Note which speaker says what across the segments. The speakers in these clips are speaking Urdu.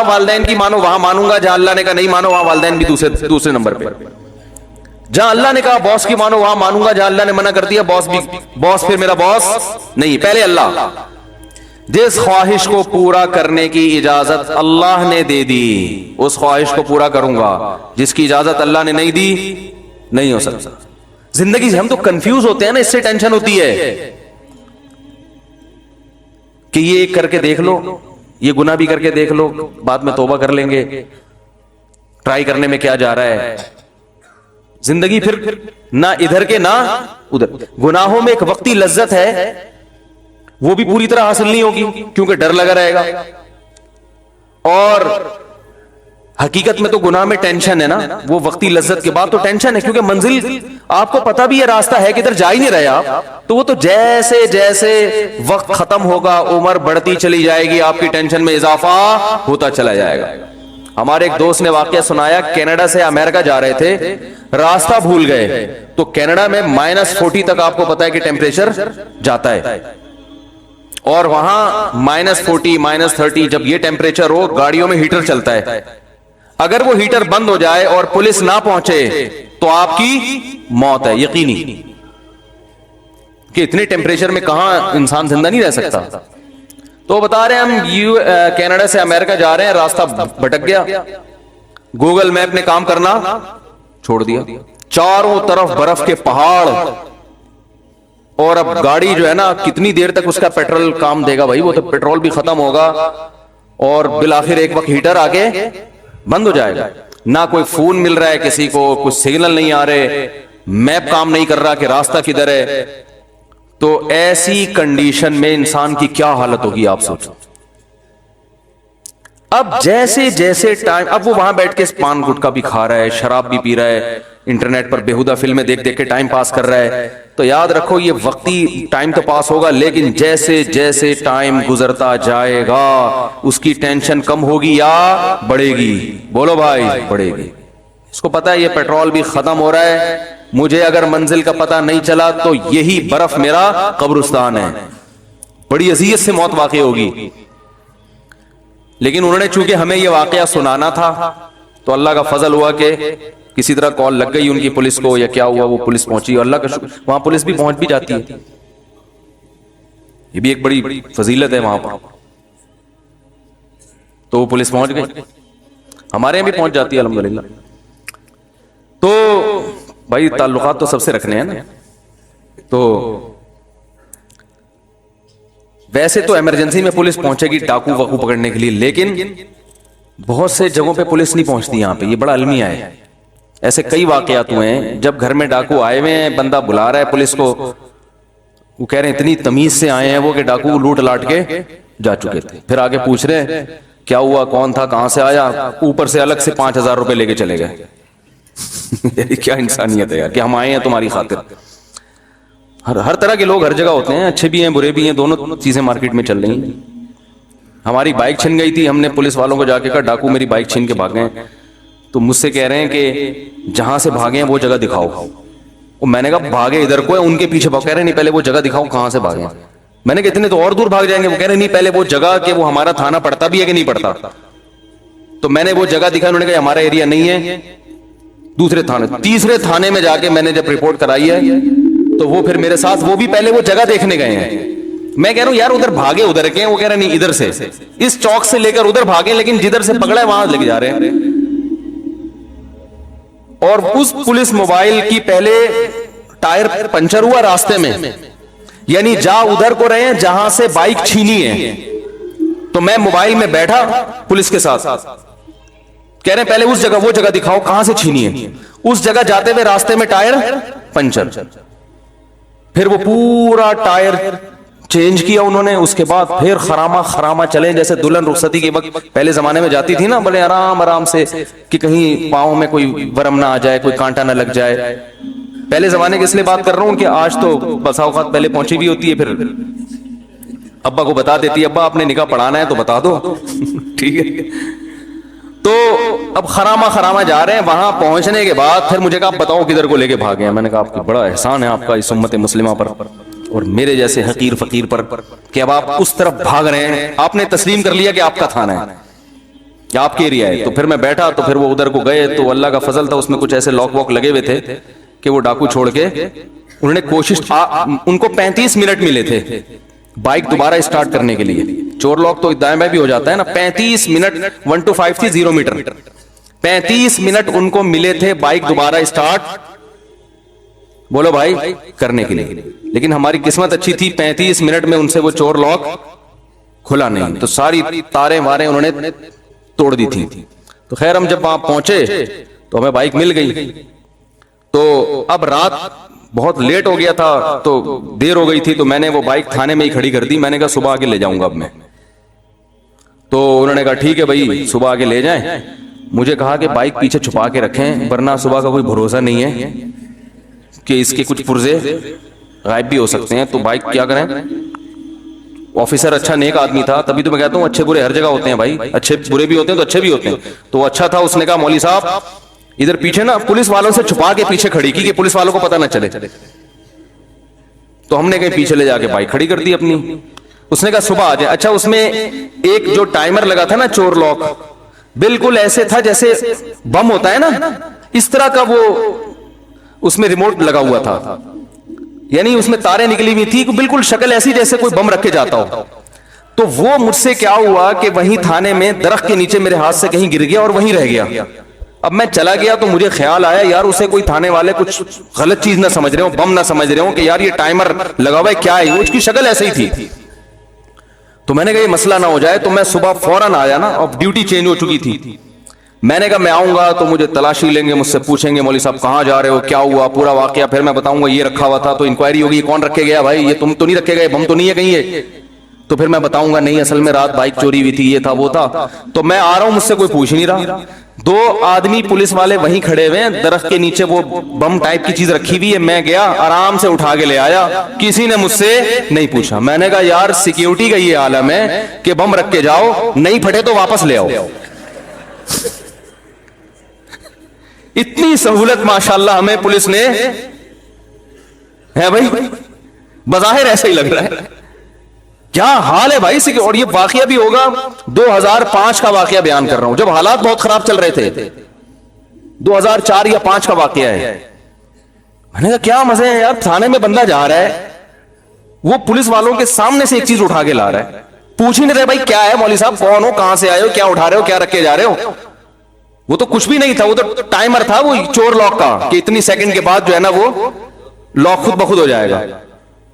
Speaker 1: والدین کی مانو وہاں مانوں گا، جہاں اللہ نے کہا نہیں مانو وہاں والدین بھی دوسرے نمبر پہ. جہاں اللہ نے کہا باس کی مانو وہاں مانوں گا، جہاں اللہ نے منع کر دیا باس پھر میرا باس نہیں. پہلے اللہ. جس خواہش کو پورا کرنے کی اجازت اللہ نے دے دی اس خواہش کو پورا کروں گا، جس کی اجازت اللہ نے نہیں دی نہیں ہو سکتا. زندگی سے ہم تو کنفیوز ہوتے ہیں نا، اس سے ٹینشن ہوتی ہے کہ یہ ایک کر کے دیکھ لو، یہ گناہ بھی کر کے دیکھ لو، بعد میں توبہ کر لیں گے، ٹرائی کرنے میں کیا جا رہا ہے. زندگی پھر نہ ادھر کے نہ ادھر. گناہوں میں ایک وقتی لذت ہے، وہ بھی پوری طرح حاصل نہیں ہوگی کیونکہ ڈر لگا رہے گا. اور حقیقت میں تو گناہ میں ٹینشن ہے نا، وہ وقتی لذت کے بعد تو ٹینشن ہے کیونکہ منزل آپ کو پتا بھی یہ راستہ ہے کہ ادھر جا ہی نہیں رہے آپ. تو وہ تو جیسے جیسے وقت ختم ہوگا عمر بڑھتی چلی جائے گی، آپ کی ٹینشن میں اضافہ ہوتا چلا جائے گا. ہمارے ایک دوست نے واقعہ سنایا، کینیڈا سے امریکہ جا رہے تھے، راستہ بھول گئے تو کینیڈا میں -40 تک آپ کو پتا ہے کہ ٹیمپریچر جاتا ہے، اور وہاں -40 -30 جب یہ ٹیمپریچر ہو گاڑیوں میں ہیٹر چلتا ہے. اگر وہ ہیٹر بند ہو جائے اور پولیس نہ پہنچے تو آپ کی موت ہے یقینی، کہ اتنے ٹیمپریچر میں کہاں انسان زندہ نہیں رہ سکتا. تو بتا رہے ہیں ہم کینیڈا سے امریکہ جا رہے ہیں، راستہ بھٹک گیا، گوگل میپ نے کام کرنا چھوڑ دیا، چاروں طرف برف کے پہاڑ، اور اب گاڑی جو ہے نا کتنی دیر تک اس کا پیٹرول کام دے گا بھائی، وہ تو پیٹرول بھی ختم ہوگا اور بالآخر ایک وقت ہیٹر آگے بند ہو جائے گا. نہ کوئی فون مل رہا ہے کسی کو، کچھ سگنل نہیں آ رہے، میپ کام نہیں کر رہا کہ راستہ کدھر ہے. تو ایسی کنڈیشن میں انسان کی کیا حالت ہوگی آپ سوچو. اب جیسے جیسے ٹائم، اب وہ وہاں بیٹھ کے پان گٹکا بھی کھا رہا ہے، شراب بھی پی رہا ہے، انٹرنیٹ پر بیہودہ فلمیں دیکھ دیکھ کے ٹائم پاس کر رہا ہے. تو یاد رکھو یہ وقتی ٹائم تو پاس ہوگا، لیکن جیسے جیسے ٹائم گزرتا جائے گا اس کی ٹینشن کم ہوگی یا بڑھے گی؟ بولو بھائی بڑھے گی. اس کو پتا ہے یہ پیٹرول بھی ختم ہو رہا ہے، مجھے اگر منزل کا پتہ نہیں چلا تو یہی برف میرا قبرستان ہے، بڑی اذیت سے موت واقع ہوگی. لیکن انہوں نے چونکہ ہمیں یہ واقعہ سنانا تھا تو اللہ کا فضل ہوا کہ کسی طرح کال لگ گئی ان کی پولیس کو یا کیا ہوا، وہ پولیس پہنچی، اور اللہ کا شکر وہاں پولیس بھی پہنچ بھی جاتی ہے. یہ بھی ایک بڑی فضیلت ہے وہاں پر. تو وہ پولیس پہنچ گئی، ہمارے یہاں بھی پہنچ جاتی ہے الحمدللہ. تو بھائی تعلقات تو سب سے رکھنے ہیں نا. تو ویسے تو ایمرجنسی میں پولیس پہنچے گی ڈاکو واکو پکڑنے کے لیے، لیکن بہت سے جگہوں پہ پولیس نہیں پہنچتی یہاں پہ. یہ بڑا المیہ ہے. ایسے کئی واقعات ہوئے ہیں جب گھر میں ڈاکو آئے ہوئے ہیں، بندہ بلا رہا ہے پولیس کو، وہ کہہ رہے ہیں اتنی تمیز سے آئے ہیں وہ کہ ڈاکو لوٹ لاٹ کے جا چکے تھے. پھر آگے پوچھ رہے ہیں کیا ہوا، کون تھا، کہاں سے آیا، اوپر سے الگ سے 5000 روپے لے کے چلے گئے. کیا انسانیت ہے یار کہ ہم آئے ہیں تمہاری خاطر. ہر طرح کے لوگ ہر جگہ ہوتے ہیں، اچھے بھی ہیں برے بھی ہیں، دونوں چیزیں مارکیٹ میں چل رہی ہیں. ہماری بائک چھن گئی تھی، ہم نے پولیس والوں کو جا کے کہا ڈاکو میری بائک چھین کے بھاگے ہیں. تو مجھ سے کہہ رہے ہیں کہ جہاں سے بھاگے ہیں وہ جگہ دکھاؤ. میں نے کہا بھاگے ادھر کو ہے، ان کے پیچھے بھاگ. کہہ رہے نہیں پہلے وہ جگہ دکھاؤ کہاں سے بھاگے ہیں. میں نے کہا اتنے تو اور دور بھاگ جائیں گے. وہ کہہ رہے نہیں پہلے وہ جگہ کہ وہ ہمارا تھانہ پڑتا بھی ہے کہ نہیں پڑتا. تو میں نے وہ جگہ دکھا، انہوں نے کہا ہمارا ایریا نہیں ہے، دوسرے تھانے. تیسرے تھانے میں جا کے میں نے جب رپورٹ کرائی ہے تو وہ پھر میرے ساتھ وہ بھی پہلے وہ جگہ دیکھنے گئے ہیں. میں کہہ رہا ہوں یار ادھر بھاگے ادھر کے، وہ کہہ رہے نہیں ادھر سے، اس چوک سے لے کر ادھر بھاگے، لیکن جدھر سے پکڑا ہے وہاں لے کے جا رہے ہیں. اور اس پولیس موبائل کی پہلے ٹائر پنچر ہوا راستے میں، یعنی جا ادھر کو رہے ہیں جہاں سے بائک چھینی ہے. تو میں موبائل میں بیٹھا پولیس کے ساتھ، کہہ رہے ہیں پہلے اس جگہ وہ جگہ دکھاؤ کہاں سے چھینی ہے. اس جگہ جاتے ہوئے راستے میں ٹائر پنچر. پھر وہ پورا ٹائر چینج کیا انہوں نے. اس کے بعد پھر خراما چلے جیسے دلہن رخصتی کے وقت پہلے زمانے میں جاتی تھی نا، بڑے آرام آرام سے کہ کہیں پاؤں میں کوئی ورم نہ آ جائے، کوئی کانٹا نہ لگ جائے. پہلے زمانے کی اس لیے بات کر رہا ہوں کہ آج تو بسا اوقات پہلے پہنچی بھی ہوتی ہے، پھر ابا کو بتا دیتی ہے ابا آپ نے نکاح پڑھانا ہے تو بتا دو ٹھیک ہے. تو اب خراما جا رہے ہیں. وہاں پہنچنے کے بعد پھر مجھے کہا بتاؤ کدھر کو لے کے بھاگے ہیں. میں نے کہا آپ کو بڑا احسان ہے آپ کا اس امت مسلمہ پر اور میرے جیسے حقیر فقیر پر کہ اب آپ اس طرف بھاگ رہے ہیں. آپ نے تسلیم کر لیا کہ آپ کا تھانہ ہے، کہ آپ کے ایریا ہے. تو پھر میں بیٹھا, تو پھر وہ ادھر کو گئے, تو اللہ کا فضل تھا اس میں کچھ ایسے لاک واک لگے ہوئے تھے کہ وہ ڈاکو چھوڑ کے انہوں نے کوشش, ان کو 35 منٹ ملے تھے بائک دوبارہ اسٹارٹ کرنے کے لیے. چور لاک تو دائیں بائیں بھی ہو جاتا ہے نا. 35 منٹ, 1 to 5 تھی 0 میٹر, 35 منٹ ان کو ملے تھے بائک دوبارہ اسٹارٹ, بولو بھائی, کرنے کے لیے. لیکن ہماری قسمت اچھی تھی, 35 منٹ میں ان سے وہ چور لاک کھلا نہیں, تو ساری تاریں واریں انہوں نے توڑ دی تھی. تو خیر ہم جب وہاں پہنچے تو ہمیں بائک مل گئی. تو اب رات بہت لیٹ ہو گیا تھا, تو دیر ہو گئی تھی, تو میں نے وہ بائک تھانے میں ہی کھڑی کر دی. میں نے کہا صبح آ کے لے جاؤں گا اب میں. تو انہوں نے کہا ٹھیک ہے بھائی صبح آ کے لے جائیں. مجھے کہا کہ بائک پیچھے چھپا کے رکھیں, ورنہ صبح کا کوئی بھروسہ نہیں ہے کہ اس کے کچھ پرزے غائب بھی ہو سکتے ہیں. تو بائک کیا کریں. آفیسر اچھا نیک آدمی تھا, تبھی تو میں کہتا ہوں اچھے برے ہر جگہ ہوتے ہیں بھائی, اچھے برے بھی ہوتے ہیں تو اچھے بھی ہوتے ہیں. تو اچھا تھا, اس نے کہا مولوی صاحب ادھر پیچھے نا پولیس والوں سے چھپا کے پیچھے کھڑی کی کہ پولیس والوں کو پتہ نہ چلے. تو ہم نے کہیں پیچھے لے جا کے بائک کھڑی کر دی اپنی. اس نے کہا صبح آ جائے. اچھا اس میں ایک جو ٹائمر لگا تھا نا چور لاک, بالکل ایسے تھا جیسے بم ہوتا ہے نا, اس طرح کا وہ اس میں ریموٹ لگا ہوا تھا, یعنی اس میں تاریں نکلی ہوئی تھی, بالکل شکل ایسی جیسے کوئی بم رکھ کے جاتا ہو. تو وہ مجھ سے کیا ہوا کہ وہیں تھانے میں درخت کے نیچے میرے ہاتھ سے کہیں گر گیا اور وہیں رہ گیا. اب میں چلا گیا تو مجھے خیال آیا یار اسے کوئی تھانے والے کچھ غلط چیز نہ سمجھ رہے ہوں, بم نہ سمجھ رہے ہوں کہ یار یہ ٹائمر لگا ہوا ہے کیا ہے, اس کی شکل ایسے ہی تھی. تو میں نے کہا یہ مسئلہ نہ ہو جائے, تو میں صبح فوراً آیا نا, اب ڈیوٹی چینج ہو چکی تھی. میں نے کہا میں آؤں گا تو مجھے تلاشی لیں گے, مجھ سے پوچھیں گے مولوی صاحب کہاں جا رہے ہو, کیا ہوا, پورا واقعہ. پھر میں بتاؤں گا یہ رکھا ہوا تھا, تو انکوائری ہوگی کون رکھے گیا بھائی, یہ تم تو نہیں رکھے گئے, بم تو نہیں ہے کہیں یہ. تو پھر میں بتاؤں گا نہیں اصل میں رات بائک چوری ہوئی تھی, یہ تھا وہ تھا. تو میں آ رہا ہوں, مجھ سے کوئی پوچھ نہیں رہا. 2 آدمی پولیس والے وہیں کھڑے ہوئے ہیں, درخت کے نیچے وہ بم ٹائپ کی چیز رکھی ہوئی ہے. میں گیا آرام سے اٹھا کے لے آیا, کسی نے مجھ سے نہیں پوچھا. میں نے کہا یار سیکیورٹی کا یہ عالم ہے کہ بم رکھ کے جاؤ, نہیں پھٹے تو واپس لے آؤ. اتنی سہولت ماشاءاللہ ہمیں پولیس نے ہے بھائی, بظاہر ایسا ہی لگ رہا ہے. کیا حال ہے بھائی. اور یہ واقعہ بھی ہوگا 2005 کا واقعہ بیان کر رہا ہوں, جب حالات بہت خراب چل رہے تھے. 2004 یا 5 کا واقعہ ہے. میں نے کہا کیا مزے ہیں یار, تھانے میں بندہ جا رہا ہے, وہ پولیس والوں کے سامنے سے ایک چیز اٹھا کے لا رہا ہے, پوچھ ہی نہیں رہے بھائی کیا ہے مولوی صاحب, کون ہو, کہاں سے آئے ہو, کیا اٹھا رہے ہو, کیا رکھ کے جا رہے ہو. وہ تو کچھ بھی نہیں تھا, وہ تو ٹائمر تھا وہ چور لاک کا, کہ اتنی سیکنڈ کے بعد جو ہے نا وہ لاک خود بخود ہو جائے گا. میں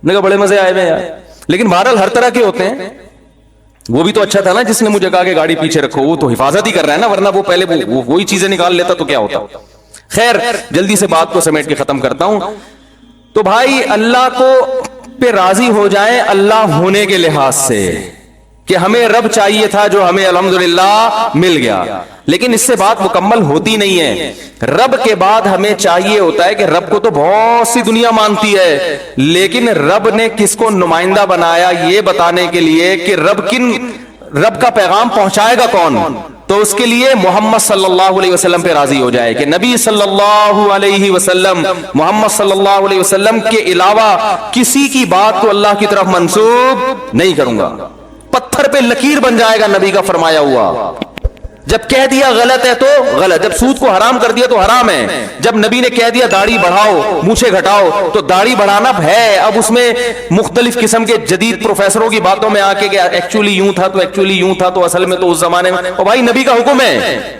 Speaker 1: نے کہا بڑے مزے آئے ہوئے یار. لیکن بہرحال ہر طرح کے ہوتے ہیں. وہ بھی تو اچھا تھا نا جس نے مجھے کہا کہ گاڑی پیچھے رکھو, وہ تو حفاظت ہی کر رہا ہے نا, ورنہ وہ پہلے وہی چیزیں نکال لیتا تو کیا ہوتا. خیر جلدی سے بات کو سمیٹ کے ختم کرتا ہوں. تو بھائی اللہ کو پہ راضی ہو جائیں اللہ ہونے کے لحاظ سے, کہ ہمیں رب چاہیے تھا جو ہمیں الحمدللہ مل گیا, لیکن اس سے بات مکمل ہوتی نہیں ہے. رب کے بعد ہمیں چاہیے ہوتا ہے کہ رب کو تو بہت سی دنیا مانتی ہے, لیکن رب نے کس کو نمائندہ بنایا یہ بتانے کے لیے کہ رب کا پیغام پہنچائے گا کون. تو اس کے لیے محمد صلی اللہ علیہ وسلم پہ راضی ہو جائے کہ نبی صلی اللہ علیہ وسلم, محمد صلی اللہ علیہ وسلم کے علاوہ کسی کی بات کو اللہ کی طرف منسوب نہیں کروں گا. پتھر پہ لکیر بن جائے گا نبی کا فرمایا ہوا. جب کہہ دیا غلط ہے تو غلط, جب سود کو حرام کر دیا تو حرام ہے, جب نبی نے کہہ دیا داڑھی بڑھاؤ مونچھیں گھٹاؤ تو داڑھی بڑھانا ہے. اب اس میں مختلف قسم کے جدید پروفیسروں کی باتوں میں آ کے کہ ایکچولی یوں تھا تو ایکچولی یوں تھا تو اصل میں تو اس زمانے میں, او بھائی نبی کا حکم ہے.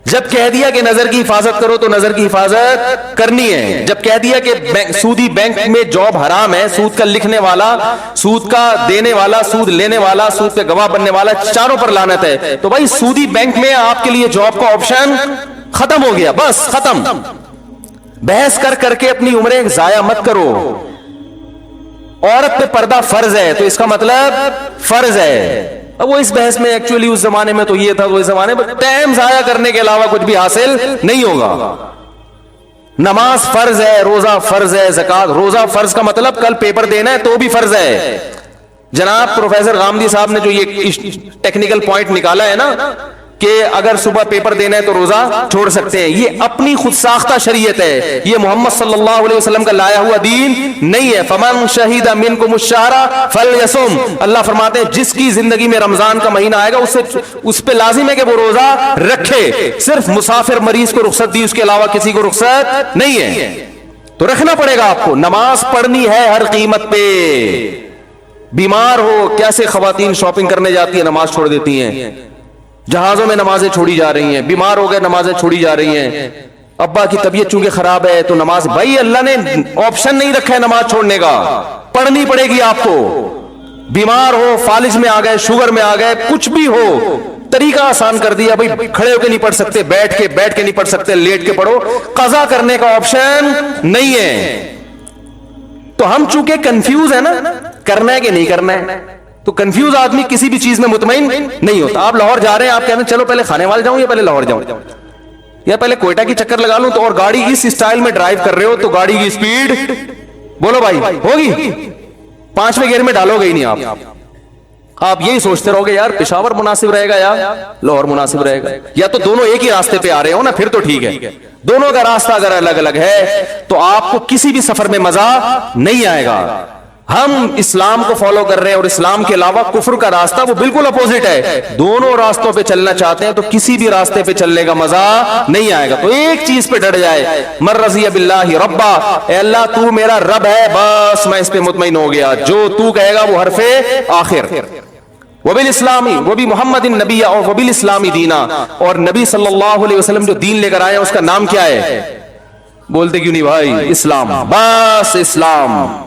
Speaker 1: جب کہہ دیا کہ نظر کی حفاظت کرو تو نظر کی حفاظت کرنی ہے. جب کہہ دیا کہ سودی بینک میں جاب حرام ہے, سود کا لکھنے والا, سود کا دینے والا, سود لینے والا, سود کے گواہ بننے والا, چاروں پر لعنت ہے, تو بھائی سودی بینک میں آپ کے لیے جاب کا آپشن ختم ہو گیا, بس ختم. بحث کر کر کے اپنی عمریں ضائع مت کرو. عورت پہ پردہ فرض ہے تو اس کا مطلب فرض ہے. اب وہ اس بحث میں ایکچولی اس زمانے میں تو یہ تھا, وہ اس زمانے میں ٹائم ضائع کرنے کے علاوہ کچھ بھی حاصل نہیں ہوگا. نماز فرض ہے, روزہ فرض ہے, زکات, روزہ فرض کا مطلب کل پیپر دینا ہے تو بھی فرض ہے. جناب پروفیسر غامدی صاحب نے جو یہ ٹیکنیکل پوائنٹ نکالا ہے نا کہ اگر صبح پیپر دینا ہے تو روزہ چھوڑ سکتے ہیں. یہ اپنی خود ساختہ شریعت ہے, یہ محمد صلی اللہ علیہ وسلم کا لایا ہوا دین نہیں ہے. فمن شہید منکم الشہر فلیصم, اللہ فرماتے ہیں جس کی زندگی میں رمضان کا مہینہ آئے گا اس پہ لازم ہے کہ وہ روزہ رکھے. صرف مسافر مریض کو رخصت دی, اس کے علاوہ کسی کو رخصت نہیں ہے, تو رکھنا پڑے گا آپ کو. نماز پڑھنی ہے ہر قیمت پہ. بیمار ہو, کیسے خواتین شاپنگ کرنے جاتی ہیں نماز چھوڑ دیتی ہیں, جہازوں میں نمازیں چھوڑی جا رہی ہیں, بیمار ہو گئے نمازیں چھوڑی جا رہی ہیں, ابا کی طبیعت چونکہ خراب ہے تو نماز, بھائی اللہ نے آپشن نہیں رکھا ہے نماز چھوڑنے کا, پڑھنی پڑے گی آپ کو. بیمار ہو, فالج میں آ گئے, شوگر میں آ گئے, کچھ بھی ہو, طریقہ آسان کر دیا بھائی, کھڑے ہو کے نہیں پڑھ سکتے, بیٹھ کے نہیں پڑھ سکتے, لیٹ کے پڑھو, قضا کرنے کا آپشن نہیں ہے. تو ہم چونکہ کنفیوز ہے نا, کرنا ہے کہ نہیں کرنا ہے, تو کنفیوز آدمی کسی بھی چیز میں مطمئن نہیں ہوتا. آپ لاہور جا رہے ہیں, آپ کہتے ہیں چلو پہلے کھانے والے جاؤں یا پہلے لاہور جاؤں یا پہلے کوئٹہ کی چکر لگا لوں, تو اور گاڑی اس اسٹائل میں ڈرائیو کر رہے ہو تو گاڑی کی سپیڈ بولو بھائی ہوگی, 5ویں گیئر میں ڈالو گے ہی نہیں. آپ یہی سوچتے رہو گے یار پشاور مناسب رہے گا یا لاہور مناسب رہے گا, یا تو دونوں ایک ہی راستے پہ آ رہے ہو نا, پھر تو ٹھیک ہے. دونوں کا راستہ اگر الگ الگ ہے تو آپ کو کسی بھی سفر میں مزہ نہیں آئے گا. ہم اسلام کو فالو کر رہے ہیں اور اسلام کے علاوہ کفر کا راستہ وہ بالکل اپوزٹ ہے. دونوں راستوں پہ چلنا چاہتے ہیں تو کسی بھی راستے پہ چلنے کا مزہ نہیں آئے گا. تو ایک چیز پہ ڈٹ جائے, من رضی باللہ ربا, اے اللہ تو میرا رب ہے, بس میں اس پہ مطمئن ہو گیا. جو تو کہے گا وہ حرف آخر. وبالاسلامی, وہ بھی محمد النبی, اور وبالاسلامی دینا, اور نبی صلی اللہ علیہ وسلم جو دین لے کر آئے اس کا نام کیا ہے؟ بولتے کیوں نہیں بھائی؟ اسلام. بس اسلام,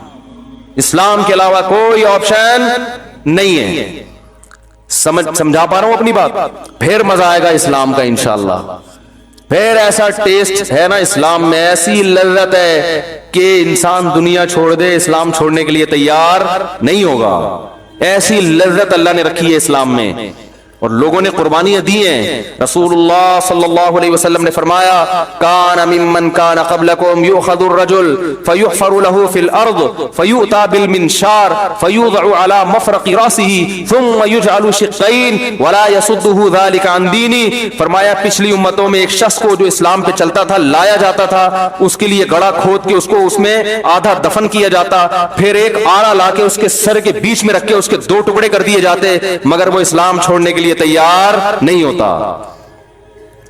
Speaker 1: اسلام کے علاوہ کوئی آپشن نہیں ہے. سمجھا پا رہا ہوں اپنی بات؟ پھر مزہ آئے گا اسلام کا انشاءاللہ. پھر ایسا ٹیسٹ ہے نا اسلام میں, ایسی لذت ہے کہ انسان دنیا چھوڑ دے, اسلام چھوڑنے کے لیے تیار نہیں ہوگا. ایسی لذت اللہ نے رکھی ہے اسلام میں, اور لوگوں نے قربانیاں دی ہیں. رسول اللہ صلی اللہ علیہ وسلم نے فرمایا, کان ممن کان قبلکم یؤخذ الرجل فیحفر له فی الارض فیؤتى بالمنشار فیوضع على مفرق راسه ثم یجعل شقین ولا یصده ذلك عن دینی. فرمایا پچھلی امتوں میں ایک شخص کو جو اسلام پہ چلتا تھا لایا جاتا تھا, اس کے لیے گڑھا کھود کے اس کو اس میں آدھا دفن کیا جاتا, پھر ایک آڑا لا کے اس کے سر کے بیچ میں رکھ کے اس کے 2 ٹکڑے کر دیے جاتے, مگر وہ اسلام چھوڑنے کے لیے تیار نہیں ہوتا.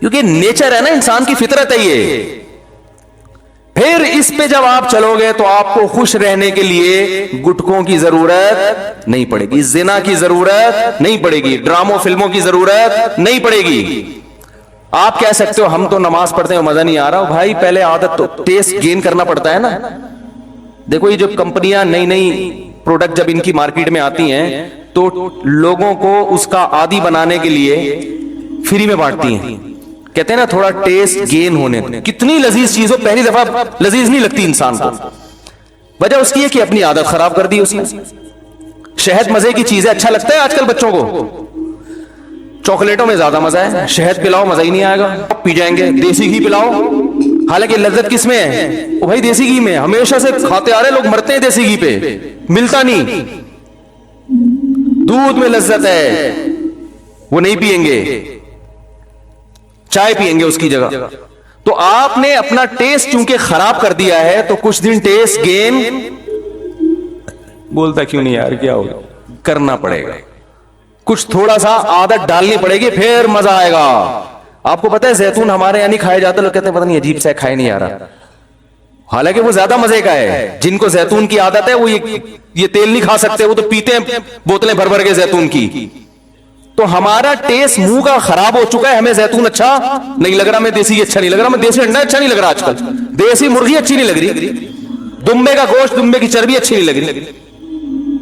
Speaker 1: کیونکہ نیچر ہے نا, انسان کی فطرت ہے یہ. پھر اس پہ جب آپ چلو گے تو آپ کو خوش رہنے کے لیے گٹکوں کی ضرورت نہیں پڑے گی, زنا کی ضرورت نہیں پڑے گی, ڈراموں فلموں کی ضرورت نہیں پڑے گی. آپ کہہ سکتے ہو ہم تو نماز پڑھتے ہیں مزہ نہیں آ رہا. بھائی پہلے عادت تو ٹیسٹ گین کرنا پڑتا ہے نا. دیکھو یہ جو کمپنیاں نئی نئی پروڈکٹ جب ان کی مارکیٹ میں آتی ہیں تو لوگوں کو اس کا عادی بنانے کے لیے فری میں بانٹتی ہیں. کہتے ہیں نا تھوڑا ٹیسٹ گین ہونے. کتنی لذیذ چیز ہو, پہلی دفعہ لذیذ نہیں لگتی انسان کو. وجہ اس کی ہے کہ اپنی عادت خراب کر دی اس نے. شہد مزے کی چیز ہے, اچھا لگتا ہے آج کل بچوں کو. چاکلیٹوں میں زیادہ مزہ ہے, شہد پلاؤ مزہ ہی نہیں آئے گا, پی جائیں گے. دیسی گھی پلاؤ, حالانکہ لذت کس میں ہے؟ وہ بھائی دیسی گھی میں. ہمیشہ سے کھاتے آ رہے لوگ, مرتے ہیں دیسی گھی پہ, ملتا نہیں. دودھ میں لذت ہے, وہ نہیں پیئیں گے, چائے پیئیں گے اس کی جگہ. تو آپ نے اپنا ٹیسٹ چونکہ خراب کر دیا ہے تو کچھ دن ٹیسٹ گین بولتا کیوں نہیں یار, کیا ہوگا, کرنا پڑے گا. کچھ تھوڑا سا عادت ڈالنی پڑے گی, پھر مزہ آئے گا. آپ کو پتا ہے زیتون ہمارے یہاں نہیں کھایا جاتا, لوگ کہتے ہیں پتہ نہیں عجیب سا کھائے نہیں آ رہا, حالانکہ وہ زیادہ مزے کا ہے. جن کو زیتون کی عادت ہے وہ یہ تیل نہیں کھا سکتے, وہ تو پیتے ہیں بوتلیں بھر بھر کے زیتون کی. تو ہمارا ٹیسٹ منہ کا خراب ہو چکا ہے, ہمیں زیتون اچھا نہیں لگ رہا, میں دیسی اچھا نہیں لگ رہا, میں دیسی انڈا اچھا نہیں لگ رہا آج کل, دیسی مرغی اچھی نہیں لگ رہی, دمبے کا گوشت, دمبے کی چربی اچھی نہیں لگ رہی.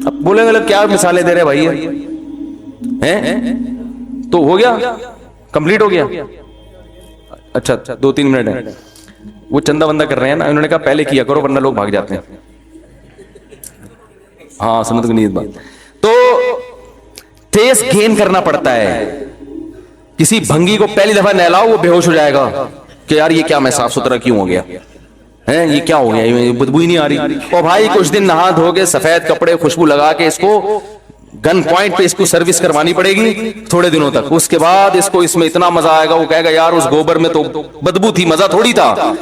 Speaker 1: اب بولیں گے کیا مثالیں دے رہے بھائی ہیں؟ تو ہو گیا, کمپلیٹ ہو گیا. اچھا 2-3 منٹ ہے, وہ چندہ بندہ کر رہے ہیں نا, انہوں نے کہا پہلے کیا کرو ورنہ لوگ بھاگ جاتے ہیں. ہاں سنت کی نیت بات. تو ٹیسٹ گین کرنا پڑتا ہے. کسی بھنگی کو پہلی دفعہ نہلاؤ وہ بے ہوش ہو جائے گا کہ یار یہ کیا, میں صاف ستھرا کیوں ہو گیا, یہ کیا ہو گیا, بدبو ہی نہیں آ رہی. اور بھائی کچھ دن نہا دھو کے سفید کپڑے خوشبو لگا کے اس کو گن پوائنٹ پہ اس کو سروس کروانی پڑے گی تھوڑے دنوں تک. اس کے بعد اس کو اس میں اتنا مزہ آئے گا, وہ کہے گا یار اس گوبر میں تو بدبو تھی, مزہ تھوڑی تھا.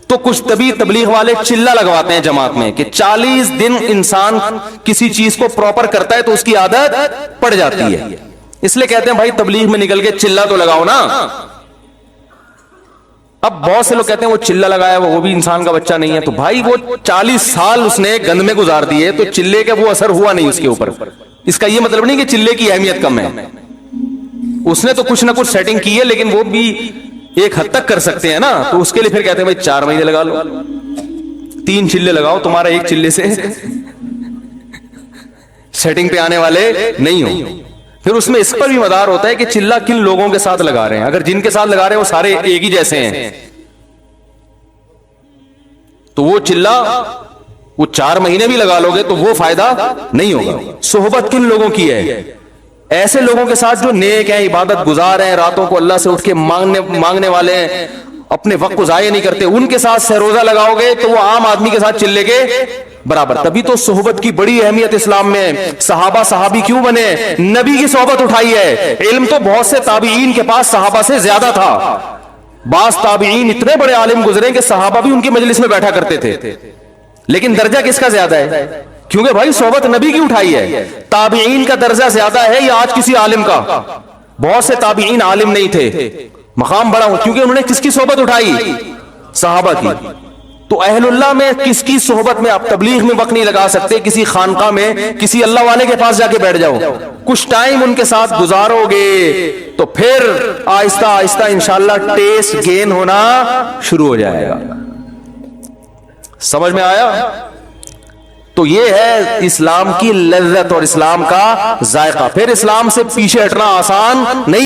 Speaker 1: تو کچھ تبلیغ والے چلہ لگواتے ہیں جماعت میں کہ 40 دن انسان کسی چیز کو پراپر کرتا ہے تو اس کی عادت پڑ جاتی ہے. اس لیے کہتے ہیں بھائی تبلیغ میں نکل کے چلہ تو لگاؤ نا. اب بہت سے لوگ کہتے ہیں وہ چلہ لگایا وہ بھی انسان کا بچہ نہیں ہے. تو بھائی وہ 40 سال اس نے گند میں گزار دیے تو چلے کا وہ اثر ہوا نہیں اس کے اوپر. اس کا یہ مطلب نہیں کہ چلے کی اہمیت کم ہے, اس نے تو کچھ نہ کچھ سیٹنگ کی ہے, لیکن وہ بھی ایک حد تک کر سکتے ہیں نا. تو اس کے لیے پھر کہتے ہیں بھائی 4 مہینے لگا لو, 3 چلے لگاؤ, تمہارا ایک چلے سے سیٹنگ پہ آنے والے نہیں ہو. پھر اس میں اس پر بھی مدار ہوتا ہے کہ چلہ کن لوگوں کے ساتھ لگا رہے ہیں. اگر جن کے ساتھ لگا رہے ہیں وہ سارے ایک ہی جیسے ہیں تو وہ چلہ وہ 4 مہینے بھی لگا لو گے تو وہ فائدہ نہیں ہوگا. صحبت کن لوگوں کی ہے؟ ایسے لوگوں کے ساتھ جو نیک ہیں, عبادت گزار ہیں, راتوں کو اللہ سے اٹھ کے مانگنے والے ہیں, اپنے وقت کو ضائع نہیں کرتے. ان کے ساتھ سہروزہ لگاؤ گے تو وہ عام آدمی کے ساتھ چلے کے برابر. تبھی تو صحبت کی بڑی اہمیت اسلام میں. صحابہ صحابی کیوں بنے؟ نبی کی صحبت اٹھائی ہے. علم تو بہت سے تابعین کے پاس صحابہ سے زیادہ تھا. بعض تابعین اتنے بڑے عالم گزرے کہ صحابہ بھی ان کی مجلس میں بیٹھا کرتے تھے, لیکن درجہ کس کا زیادہ ہے؟ کیونکہ بھائی صحبت نبی کی اٹھائی ہے. تابعین کا درجہ زیادہ ہے یا آج کسی عالم کا؟ بہت سے تابعین عالم نہیں تھے, مقام بڑا ہو کیونکہ انہوں نے کس کی صحبت اٹھائی؟ صحابہ کی. تو اہل اللہ میں کس کی صحبت میں آپ تبلیغ میں وقت نہیں لگا سکتے. کسی خانقاہ میں کسی اللہ والے کے پاس جا کے بیٹھ جاؤ, کچھ ٹائم ان کے ساتھ گزارو گے تو پھر آہستہ آہستہ انشاءاللہ ٹیسٹ گین ہونا شروع ہو جائے گا. سمجھ میں آیا؟ تو یہ ہے اسلام کی لذت اور اسلام کا ذائقہ. پھر اسلام سے پیچھے ہٹنا آسان نہیں.